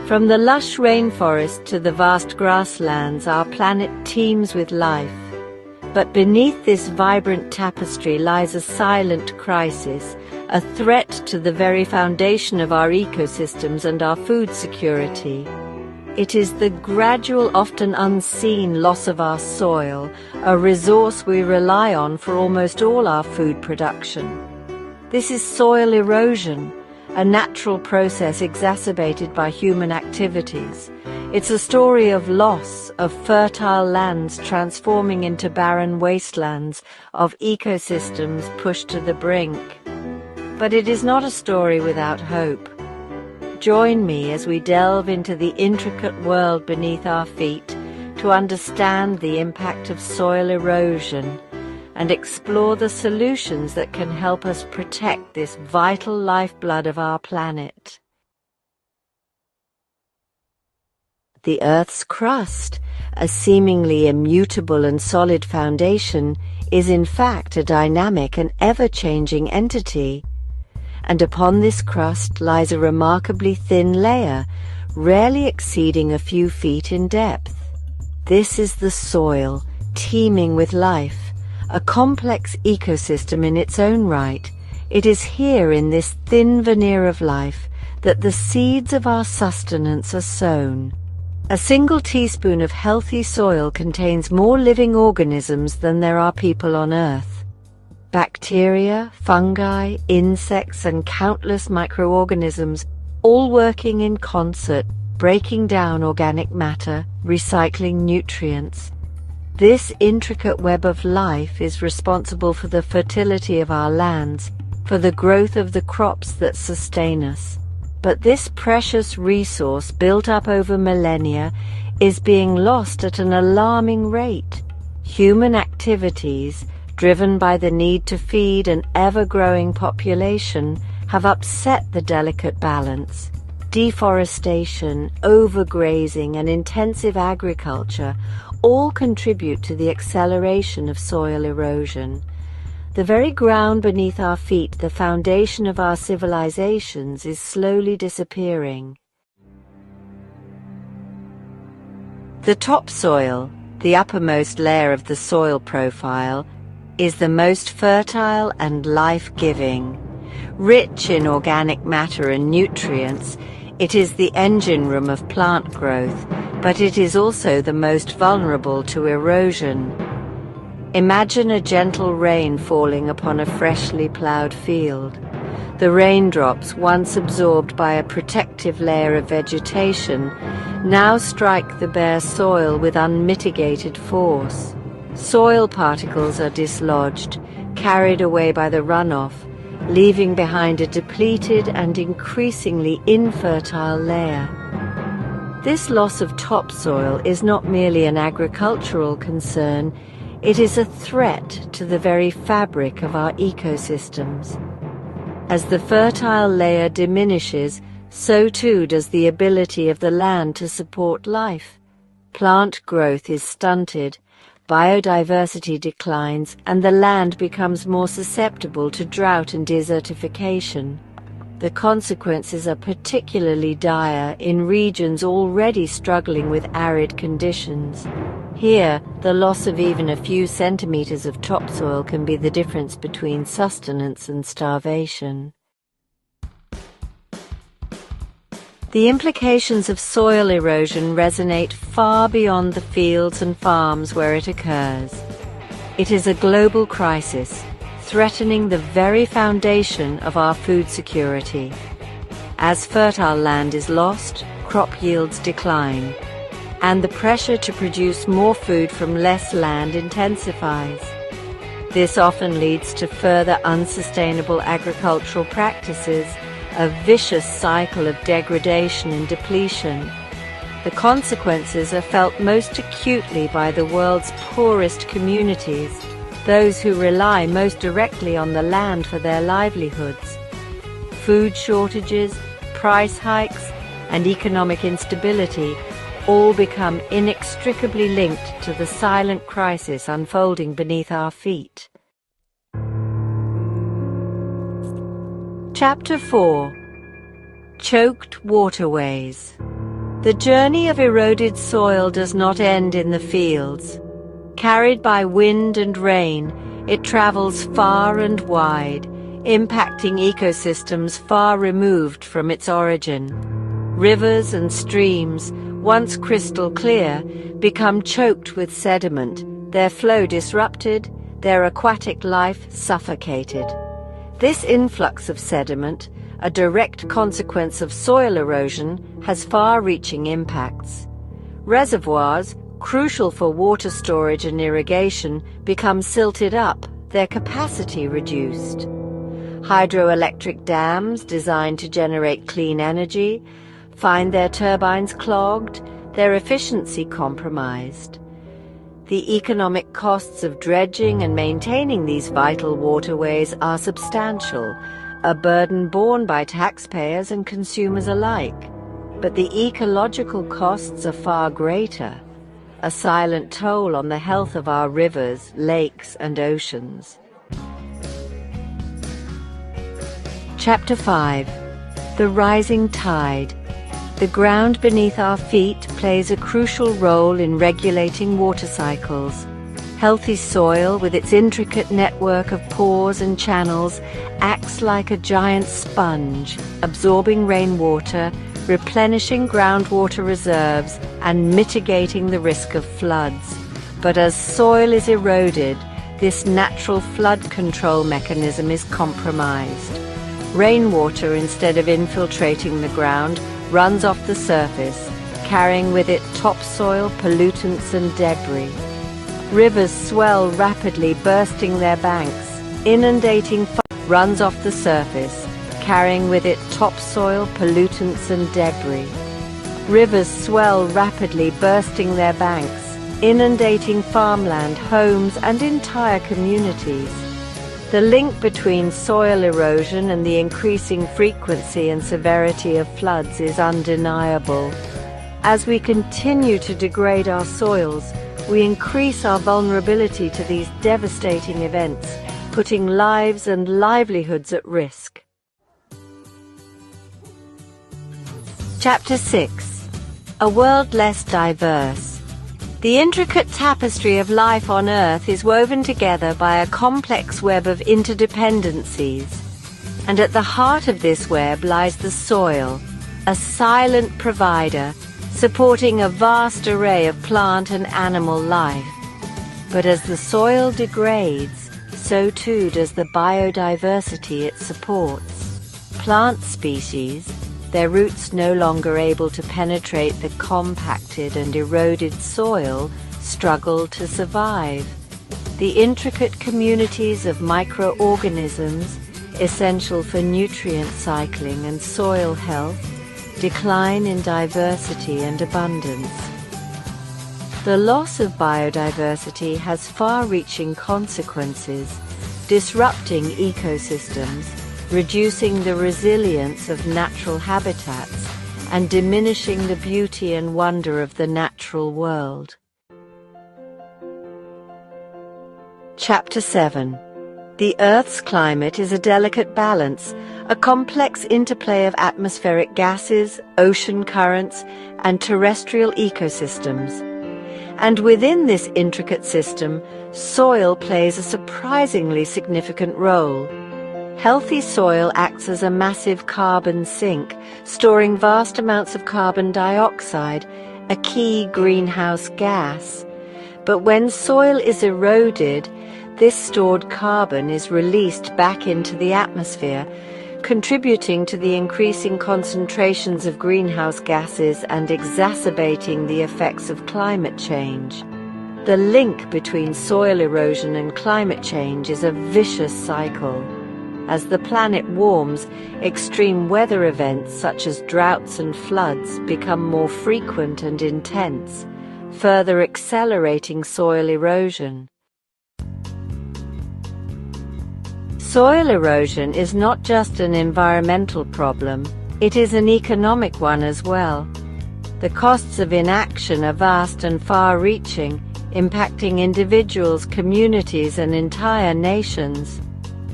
From the lush rainforest to the vast grasslands, our planet teems with life. But beneath this vibrant tapestry lies a silent crisis, a threat to the very foundation of our ecosystems and our food security. It is the gradual, often unseen loss of our soil, a resource we rely on for almost all our food production. This is soil erosion, a natural process exacerbated by human activities. It's a story of loss, of fertile lands transforming into barren wastelands, of ecosystems pushed to the brink. But it is not a story without hope. Join me as we delve into the intricate world beneath our feet to understand the impact of soil erosion and explore the solutions that can help us protect this vital lifeblood of our planet. The Earth's crust, a seemingly immutable and solid foundation, is in fact a dynamic and ever-changing entity. And upon this crust lies a remarkably thin layer, rarely exceeding a few feet in depth. This is the soil, teeming with life, a complex ecosystem in its own right. It is here, in this thin veneer of life, that the seeds of our sustenance are sown. A single teaspoon of healthy soil contains more living organisms than there are people on Earth. Bacteria, fungi, insects, and countless microorganisms, all working in concert, breaking down organic matter, recycling nutrients. This intricate web of life is responsible for the fertility of our lands, for the growth of the crops that sustain us. But this precious resource, built up over millennia, is being lost at an alarming rate. Human activities, driven by the need to feed an ever-growing population, have upset the delicate balance. Deforestation, overgrazing, and intensive agriculture all contribute to the acceleration of soil erosion. The very ground beneath our feet, the foundation of our civilizations, is slowly disappearing. The topsoil, the uppermost layer of the soil profile, is the most fertile and life-giving. Rich in organic matter and nutrients, it is the engine room of plant growth, but it is also the most vulnerable to erosion. Imagine a gentle rain falling upon a freshly ploughed field. The raindrops, once absorbed by a protective layer of vegetation, now strike the bare soil with unmitigated force. Soil particles are dislodged, carried away by the runoff, leaving behind a depleted and increasingly infertile layer. This loss of topsoil is not merely an agricultural concern, it is a threat to the very fabric of our ecosystems. As the fertile layer diminishes, so too does the ability of the land to support life. Plant growth is stunted, biodiversity declines, and the land becomes more susceptible to drought and desertification. The consequences are particularly dire in regions already struggling with arid conditions. Here, the loss of even a few centimeters of topsoil can be the difference between sustenance and starvation. The implications of soil erosion resonate far beyond the fields and farms where it occurs. It is a global crisis, threatening the very foundation of our food security. As fertile land is lost, crop yields decline, and the pressure to produce more food from less land intensifies. This often leads to further unsustainable agricultural practices, a vicious cycle of degradation and depletion. The consequences are felt most acutely by the world's poorest communities, those who rely most directly on the land for their livelihoods. Food shortages, price hikes, and economic instability all become inextricably linked to the silent crisis unfolding beneath our feet. Chapter 4: Choked Waterways. The journey of eroded soil does not end in the fields. Carried by wind and rain, it travels far and wide, impacting ecosystems far removed from its origin. Rivers and streams, once crystal clear, become choked with sediment, their flow disrupted, their aquatic life suffocated. This influx of sediment, a direct consequence of soil erosion, has far-reaching impacts. Reservoirs, crucial for water storage and irrigation, become silted up, their capacity reduced. Hydroelectric dams, designed to generate clean energy, find their turbines clogged, their efficiency compromised. The economic costs of dredging and maintaining these vital waterways are substantial, a burden borne by taxpayers and consumers alike. But the ecological costs are far greater, a silent toll on the health of our rivers, lakes, and oceans. Chapter 5. The Rising Tide. The ground beneath our feet plays a crucial role in regulating water cycles. Healthy soil, with its intricate network of pores and channels, acts like a giant sponge, absorbing rainwater, replenishing groundwater reserves, and mitigating the risk of floods. But as soil is eroded, this natural flood control mechanism is compromised. Rainwater, instead of infiltrating the ground, runs off the surface, carrying with it topsoil, pollutants, and debris. Rivers swell rapidly, bursting their banks, inundating runs off the surface, carrying with it topsoil, pollutants, and debris. Rivers swell rapidly, bursting their banks, inundating farmland, homes, and entire communities. The link between soil erosion and the increasing frequency and severity of floods is undeniable. As we continue to degrade our soils, we increase our vulnerability to these devastating events, putting lives and livelihoods at risk. Chapter 6. A World Less Diverse. The intricate tapestry of life on Earth is woven together by a complex web of interdependencies. And at the heart of this web lies the soil, a silent provider, supporting a vast array of plant and animal life. But as the soil degrades, so too does the biodiversity it supports. Plant species, their roots no longer able to penetrate the compacted and eroded soil, struggle to survive. The intricate communities of microorganisms, essential for nutrient cycling and soil health, decline in diversity and abundance. The loss of biodiversity has far-reaching consequences, disrupting ecosystems, reducing the resilience of natural habitats, and diminishing the beauty and wonder of the natural world. Chapter 7. The Earth's climate is a delicate balance, a complex interplay of atmospheric gases, ocean currents, and terrestrial ecosystems. And within this intricate system, soil plays a surprisingly significant role. Healthy soil acts as a massive carbon sink, storing vast amounts of carbon dioxide, a key greenhouse gas. But when soil is eroded, this stored carbon is released back into the atmosphere, contributing to the increasing concentrations of greenhouse gases and exacerbating the effects of climate change. The link between soil erosion and climate change is a vicious cycle. As the planet warms, extreme weather events such as droughts and floods become more frequent and intense, further accelerating soil erosion. Soil erosion is not just an environmental problem, it is an economic one as well. The costs of inaction are vast and far-reaching, impacting individuals, communities, and entire nations.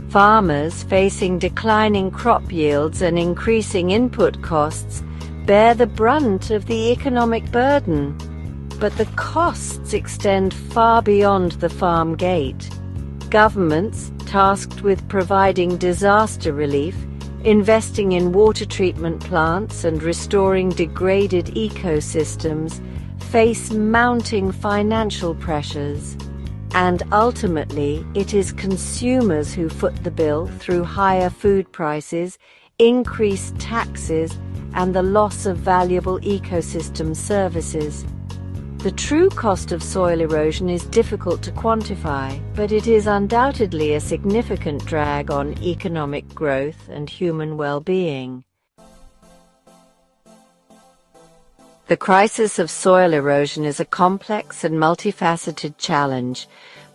Farmers, facing declining crop yields and increasing input costs, bear the brunt of the economic burden, but the costs extend far beyond the farm gate. Governments tasked with providing disaster relief, investing in water treatment plants and restoring degraded ecosystems face mounting financial pressures. And ultimately, it is consumers who foot the bill through higher food prices, increased taxes, and the loss of valuable ecosystem services. The true cost of soil erosion is difficult to quantify, but it is undoubtedly a significant drag on economic growth and human well-being. The crisis of soil erosion is a complex and multifaceted challenge,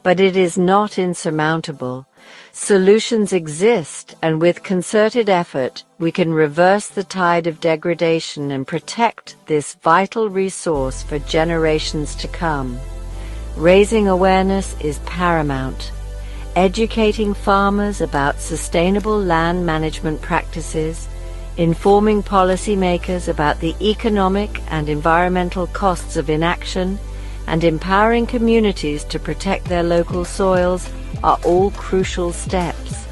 but it is not insurmountable. Solutions exist, and with concerted effort, we can reverse the tide of degradation and protect this vital resource for generations to come. Raising awareness is paramount. Educating farmers about sustainable land management practices, informing policymakers about the economic and environmental costs of inaction, and empowering communities to protect their local soils are all crucial steps.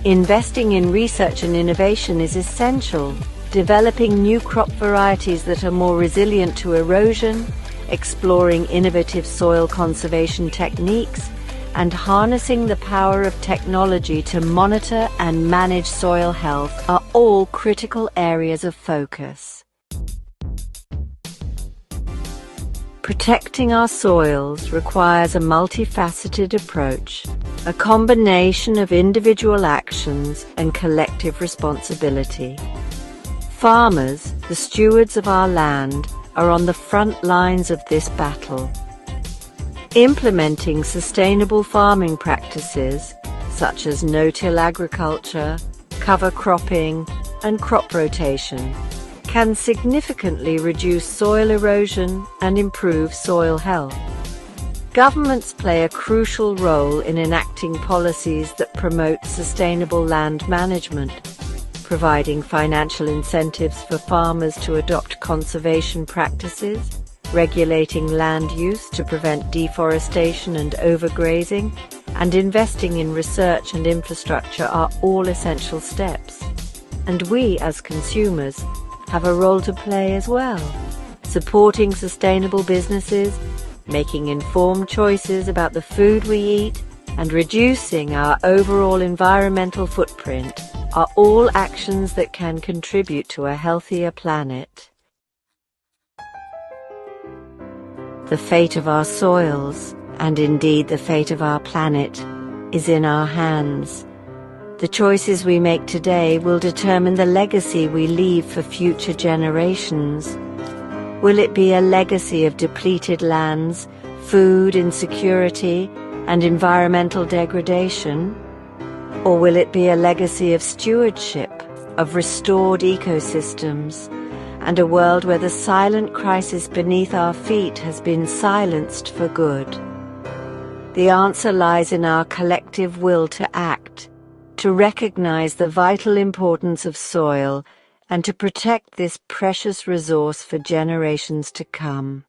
Investing in research and innovation is essential. Developing new crop varieties that are more resilient to erosion, exploring innovative soil conservation techniques, and harnessing the power of technology to monitor and manage soil health are all critical areas of focus. Protecting our soils requires a multifaceted approach, a combination of individual actions and collective responsibility. Farmers, the stewards of our land, are on the front lines of this battle. Implementing sustainable farming practices, such as no-till agriculture, cover cropping, and crop rotation, can significantly reduce soil erosion and improve soil health. Governments play a crucial role in enacting policies that promote sustainable land management, providing financial incentives for farmers to adopt conservation practices, regulating land use to prevent deforestation and overgrazing, and investing in research and infrastructure are all essential steps. And we, as consumers, have a role to play as well, supporting sustainable businesses, making informed choices about the food we eat, and reducing our overall environmental footprint are all actions that can contribute to a healthier planet. The fate of our soils, and indeed the fate of our planet, is in our hands. The choices we make today will determine the legacy we leave for future generations. Will it be a legacy of depleted lands, food insecurity, and environmental degradation? Or will it be a legacy of stewardship, of restored ecosystems, and a world where the silent crisis beneath our feet has been silenced for good? The answer lies in our collective will to act, to recognize the vital importance of soil, and to protect this precious resource for generations to come.